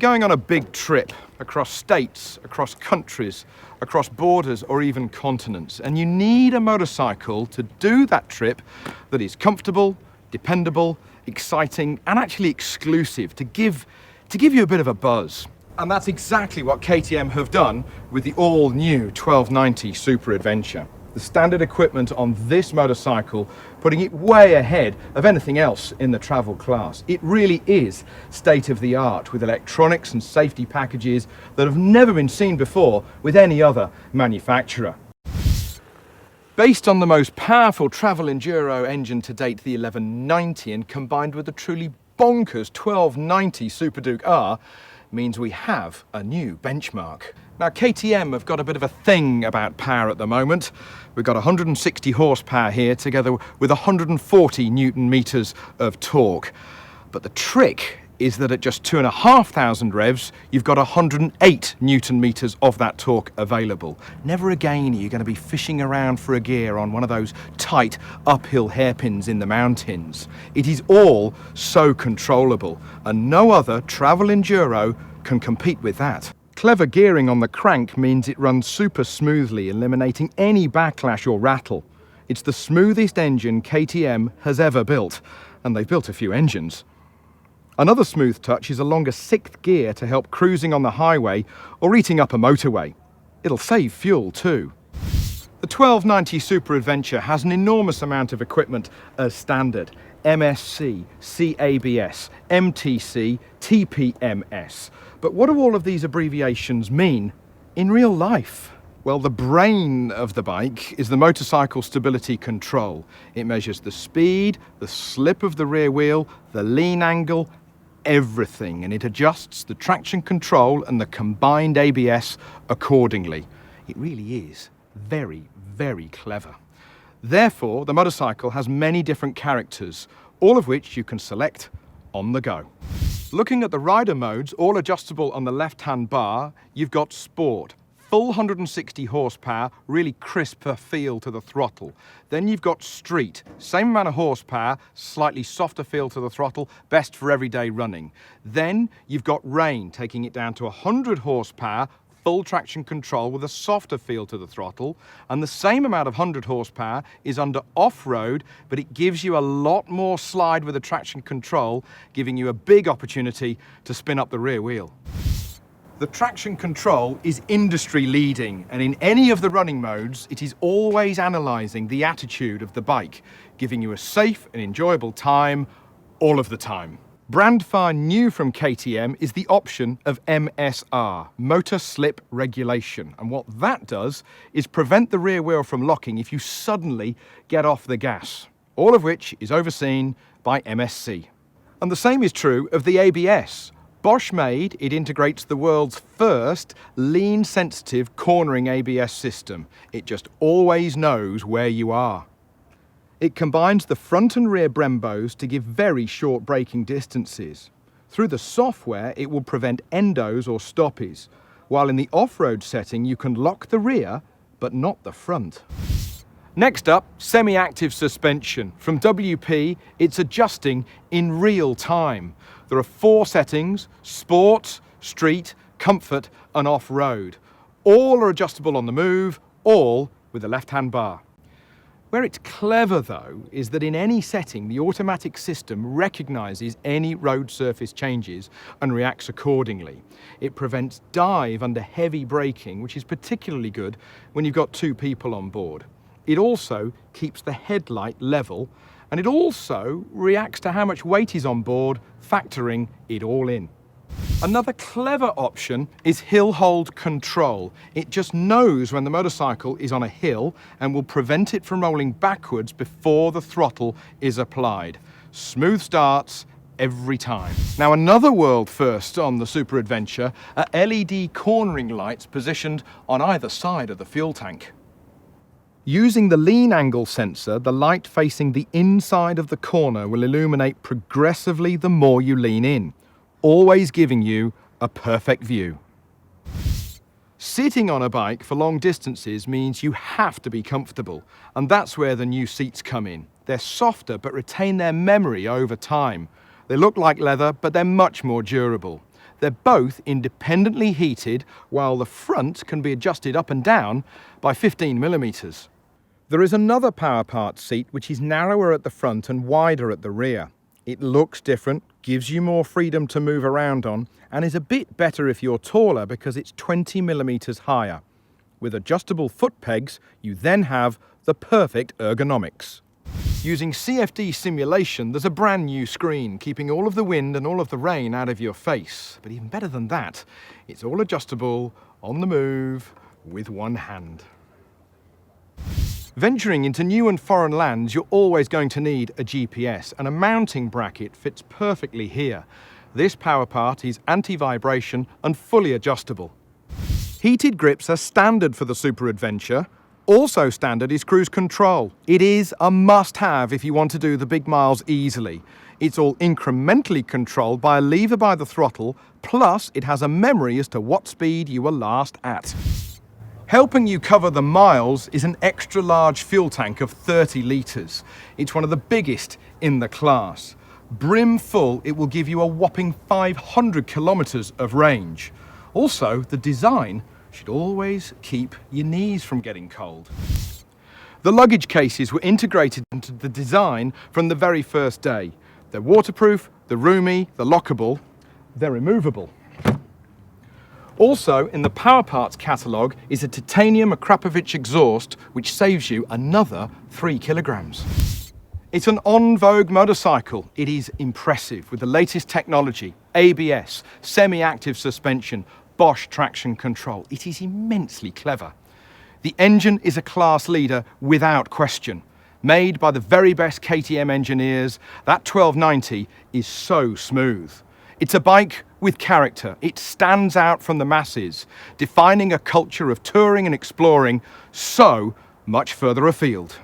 going on a big trip across states, across countries, across borders, or even continents, and you need a motorcycle to do that trip that is comfortable, dependable, exciting, and actually exclusive to give you a bit of a buzz. And that's exactly what KTM have done with the all-new 1290 Super Adventure. The standard equipment on this motorcycle, putting it way ahead of anything else in the travel class. It really is state-of-the-art with electronics and safety packages that have never been seen before with any other manufacturer. Based on the most powerful travel enduro engine to date, the 1190, and combined with the truly bonkers 1290 Super Duke R, means we have a new benchmark. Now, KTM have got a bit of a thing about power at the moment. We've got 160 horsepower here, together with 140 newton meters of torque. But the trick is that at just 2,500 revs, you've got 108 newton meters of that torque available. Never again are you going to be fishing around for a gear on one of those tight uphill hairpins in the mountains. It is all so controllable, and no other travel enduro can compete with that. Clever gearing on the crank means it runs super smoothly, eliminating any backlash or rattle. It's the smoothest engine KTM has ever built, and they've built a few engines. Another smooth touch is a longer sixth gear to help cruising on the highway or eating up a motorway. It'll save fuel too. The 1290 Super Adventure has an enormous amount of equipment as standard. MSC, CABS, MTC, TPMS. But what do all of these abbreviations mean in real life? Well, the brain of the bike is the motorcycle stability control. It measures the speed, the slip of the rear wheel, the lean angle, everything, and it adjusts the traction control and the combined ABS accordingly. It really is very, very clever. Therefore, the motorcycle has many different characters, all of which you can select on the go. Looking at the rider modes, all adjustable on the left-hand bar, you've got Sport. Full 160 horsepower, really crisper feel to the throttle. Then you've got Street, same amount of horsepower, slightly softer feel to the throttle, best for everyday running. Then you've got Rain, taking it down to 100 horsepower, full traction control with a softer feel to the throttle, and the same amount of 100 horsepower is under off-road, but it gives you a lot more slide with the traction control, giving you a big opportunity to spin up the rear wheel. The traction control is industry leading, and in any of the running modes, it is always analysing the attitude of the bike, giving you a safe and enjoyable time all of the time. Brand far new from KTM is the option of MSR, Motor Slip Regulation, and what that does is prevent the rear wheel from locking if you suddenly get off the gas, all of which is overseen by MSC. And the same is true of the ABS. Bosch made, it integrates the world's first lean-sensitive cornering ABS system. It just always knows where you are. It combines the front and rear Brembos to give very short braking distances. Through the software, it will prevent endos or stoppies, while in the off-road setting you can lock the rear, but not the front. Next up, semi-active suspension. From WP, it's adjusting in real time. There are 4 settings: Sport, Street, Comfort, and Off-Road. All are adjustable on the move, all with the left-hand bar. Where it's clever, though, is that in any setting, the automatic system recognises any road surface changes and reacts accordingly. It prevents dive under heavy braking, which is particularly good when you've got 2 people on board. It also keeps the headlight level, and it also reacts to how much weight is on board, factoring it all in. Another clever option is hill hold control. It just knows when the motorcycle is on a hill and will prevent it from rolling backwards before the throttle is applied. Smooth starts every time. Now, another world first on the Super Adventure are LED cornering lights positioned on either side of the fuel tank. Using the lean angle sensor, the light facing the inside of the corner will illuminate progressively the more you lean in, always giving you a perfect view. Sitting on a bike for long distances means you have to be comfortable, and that's where the new seats come in. They're softer but retain their memory over time. They look like leather, but they're much more durable. They're both independently heated, while the front can be adjusted up and down by 15 millimeters. There is another PowerPart seat which is narrower at the front and wider at the rear. It looks different, gives you more freedom to move around on, and is a bit better if you're taller because it's 20 millimeters higher. With adjustable foot pegs, you then have the perfect ergonomics. Using CFD simulation, there's a brand new screen, keeping all of the wind and all of the rain out of your face. But even better than that, it's all adjustable, on the move, with one hand. Venturing into new and foreign lands, you're always going to need a GPS, and a mounting bracket fits perfectly here. This PowerPart is anti-vibration and fully adjustable. Heated grips are standard for the Super Adventure. Also standard is cruise control. It is a must-have if you want to do the big miles easily. It's all incrementally controlled by a lever by the throttle, plus it has a memory as to what speed you were last at. Helping you cover the miles is an extra large fuel tank of 30 litres. It's one of the biggest in the class. Brim full, it will give you a whopping 500 kilometres of range. Also, the design should always keep your knees from getting cold. The luggage cases were integrated into the design from the very first day. They're waterproof, they're roomy, they're lockable, they're removable. Also, in the PowerParts catalogue is a titanium Akrapovic exhaust, which saves you another 3 kilograms. It's an en vogue motorcycle. It is impressive with the latest technology, ABS, semi-active suspension, Bosch traction control. It is immensely clever. The engine is a class leader without question. Made by the very best KTM engineers, that 1290 is so smooth. It's a bike with character. It stands out from the masses, defining a culture of touring and exploring so much further afield.